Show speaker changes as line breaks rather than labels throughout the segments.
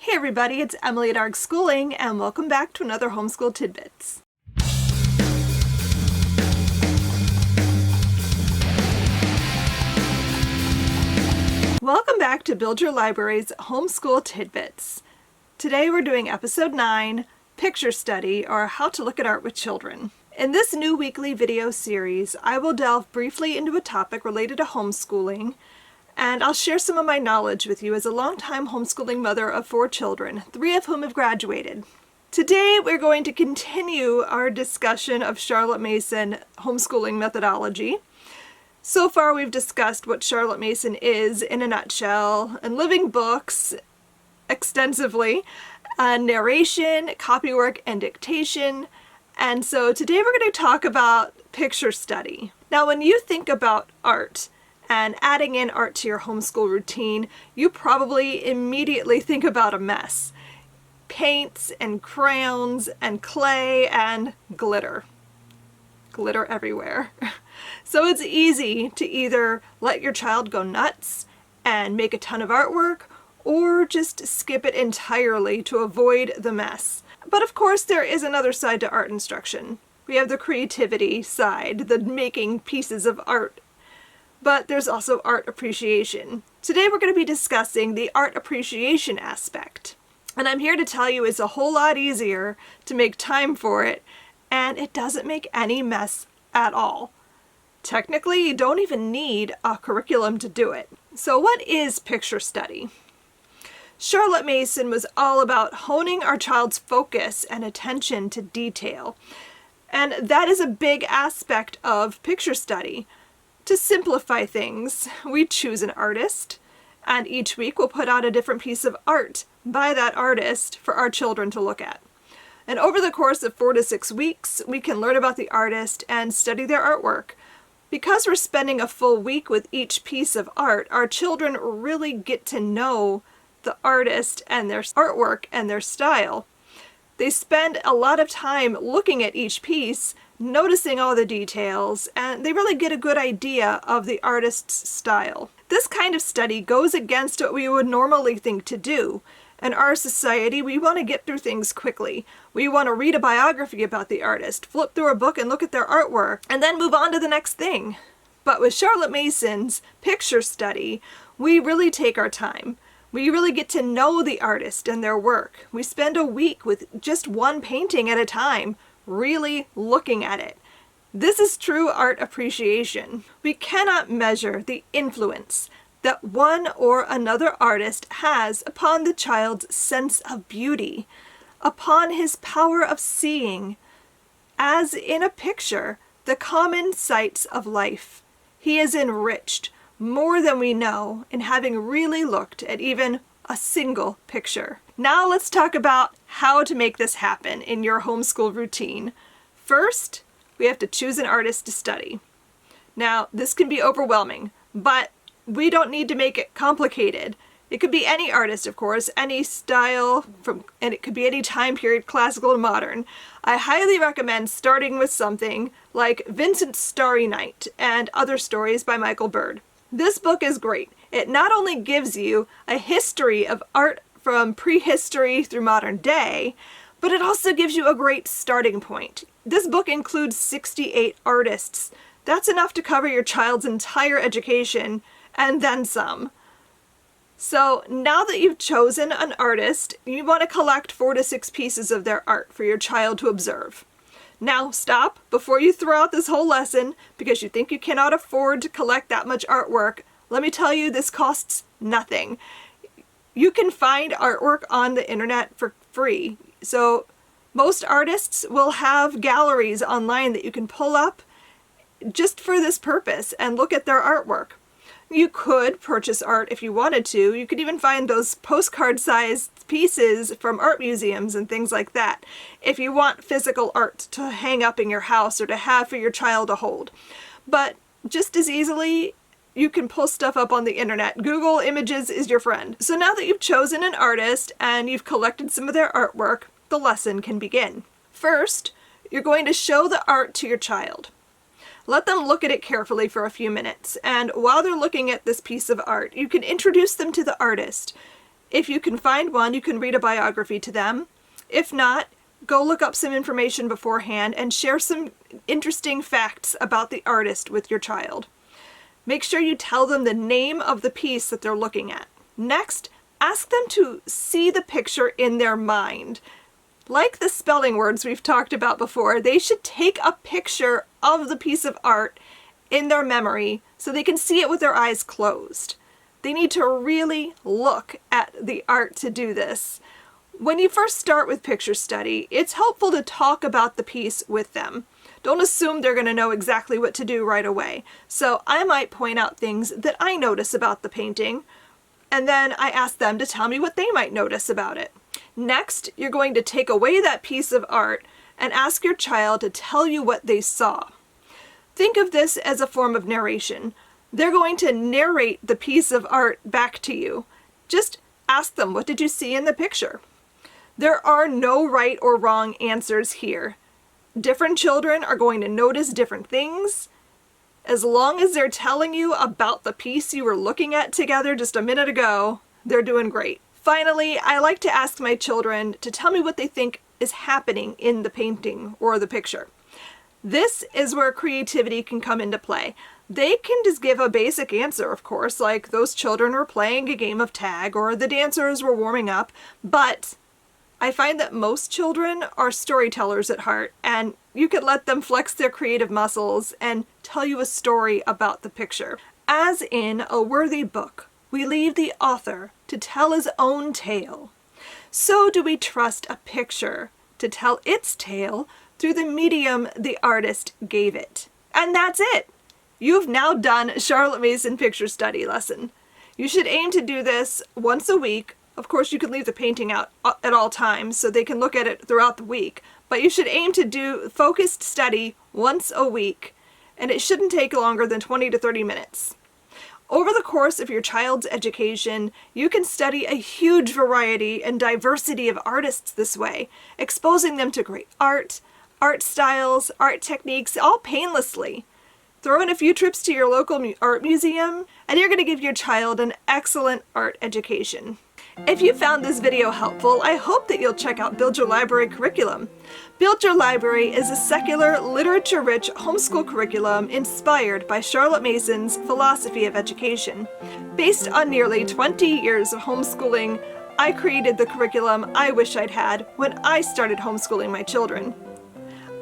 Hey everybody, it's Emily at ARG Schooling, and welcome back to another Homeschool Tidbits. Welcome back to Build Your Library's Homeschool Tidbits. Today we're doing episode 9, Picture Study, or How to Look at Art with Children. In this new weekly video series, I will delve briefly into a topic related to homeschooling, and I'll share some of my knowledge with you as a longtime homeschooling mother of 4 children, 3 of whom have graduated. Today we're going to continue our discussion of Charlotte Mason homeschooling methodology. So far we've discussed what Charlotte Mason is in a nutshell, and living books extensively, narration, copywork, and dictation. And so today we're going to talk about picture study. Now when you think about art and adding in art to your homeschool routine, you probably immediately think about a mess. Paints and crayons and clay and glitter. Glitter everywhere. So it's easy to either let your child go nuts and make a ton of artwork, or just skip it entirely to avoid the mess. But of course there is another side to art instruction. We have the creativity side, the making pieces of art. But there's also art appreciation. Today we're going to be discussing the art appreciation aspect. And I'm here to tell you it's a whole lot easier to make time for it, and it doesn't make any mess at all. Technically, you don't even need a curriculum to do it. So what is picture study? Charlotte Mason was all about honing our child's focus and attention to detail. And that is a big aspect of picture study. To simplify things, we choose an artist, and each week we'll put out a different piece of art by that artist for our children to look at. And over the course of 4 to 6 weeks, we can learn about the artist and study their artwork. Because we're spending a full week with each piece of art, our children really get to know the artist and their artwork and their style. They spend a lot of time looking at each piece, noticing all the details, and they really get a good idea of the artist's style. This kind of study goes against what we would normally think to do. In our society, we want to get through things quickly. We want to read a biography about the artist, flip through a book and look at their artwork, and then move on to the next thing. But with Charlotte Mason's picture study, we really take our time. We really get to know the artist and their work. We spend a week with just one painting at a time, really looking at it. This is true art appreciation. We cannot measure the influence that one or another artist has upon the child's sense of beauty, upon his power of seeing, as in a picture, the common sights of life. He is enriched more than we know in having really looked at even a single picture. Now let's talk about how to make this happen in your homeschool routine. First, we have to choose an artist to study. Now, this can be overwhelming, but we don't need to make it complicated. It could be any artist, of course, any style, and it could be any time period, classical and modern. I highly recommend starting with something like Vincent's Starry Night and Other Stories by Michael Bird. This book is great. It not only gives you a history of art from prehistory through modern day, but it also gives you a great starting point. This book includes 68 artists. That's enough to cover your child's entire education and then some. So now that you've chosen an artist, you want to collect 4 to 6 pieces of their art for your child to observe. Now stop before you throw out this whole lesson because you think you cannot afford to collect that much artwork. Let me tell you, this costs nothing. You can find artwork on the internet for free. So most artists will have galleries online that you can pull up just for this purpose and look at their artwork. You could purchase art if you wanted to. You could even find those postcard-sized pieces from art museums and things like that if you want physical art to hang up in your house or to have for your child to hold. But just as easily, you can pull stuff up on the internet. Google Images is your friend. So now that you've chosen an artist and you've collected some of their artwork, the lesson can begin. First, you're going to show the art to your child. Let them look at it carefully for a few minutes, and while they're looking at this piece of art, you can introduce them to the artist. If you can find one, you can read a biography to them. If not, go look up some information beforehand and share some interesting facts about the artist with your child. Make sure you tell them the name of the piece that they're looking at. Next, ask them to see the picture in their mind. Like the spelling words we've talked about before, they should take a picture of the piece of art in their memory so they can see it with their eyes closed. They need to really look at the art to do this. When you first start with picture study, it's helpful to talk about the piece with them. Don't assume they're going to know exactly what to do right away. So I might point out things that I notice about the painting, and then I ask them to tell me what they might notice about it. Next, you're going to take away that piece of art and ask your child to tell you what they saw. Think of this as a form of narration. They're going to narrate the piece of art back to you. Just ask them, what did you see in the picture? There are no right or wrong answers here. Different children are going to notice different things. As long as they're telling you about the piece you were looking at together just a minute ago, they're doing great. Finally, I like to ask my children to tell me what they think is happening in the painting or the picture. This is where creativity can come into play. They can just give a basic answer, of course, like those children were playing a game of tag or the dancers were warming up, but I find that most children are storytellers at heart, and you could let them flex their creative muscles and tell you a story about the picture. As in a worthy book, we leave the author to tell his own tale. So do we trust a picture to tell its tale through the medium the artist gave it. And that's it! You've now done Charlotte Mason Picture Study lesson. You should aim to do this once a week. Of course, you can leave the painting out at all times so they can look at it throughout the week. But you should aim to do focused study once a week, and it shouldn't take longer than 20 to 30 minutes. Over the course of your child's education, you can study a huge variety and diversity of artists this way, exposing them to great art, art styles, art techniques, all painlessly. Throw in a few trips to your local art museum, and you're going to give your child an excellent art education. If you found this video helpful, I hope that you'll check out Build Your Library curriculum. Build Your Library is a secular, literature-rich homeschool curriculum inspired by Charlotte Mason's philosophy of education. Based on nearly 20 years of homeschooling, I created the curriculum I wish I'd had when I started homeschooling my children.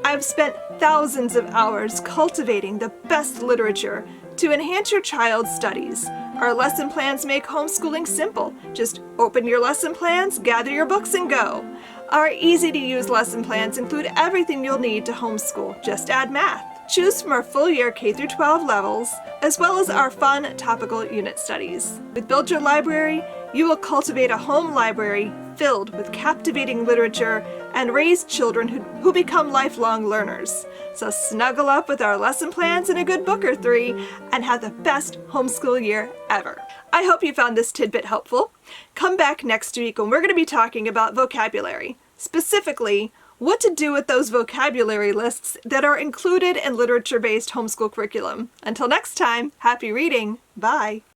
I've spent thousands of hours cultivating the best literature to enhance your child's studies. Our lesson plans make homeschooling simple. Just open your lesson plans, gather your books, and go. Our easy-to-use lesson plans include everything you'll need to homeschool. Just add math. Choose from our full-year K-12 levels, as well as our fun topical unit studies. With Build Your Library, you will cultivate a home library filled with captivating literature and raise children who become lifelong learners. So snuggle up with our lesson plans and a good book or three and have the best homeschool year ever. I hope you found this tidbit helpful. Come back next week when we're going to be talking about vocabulary, specifically what to do with those vocabulary lists that are included in literature-based homeschool curriculum. Until next time, happy reading. Bye.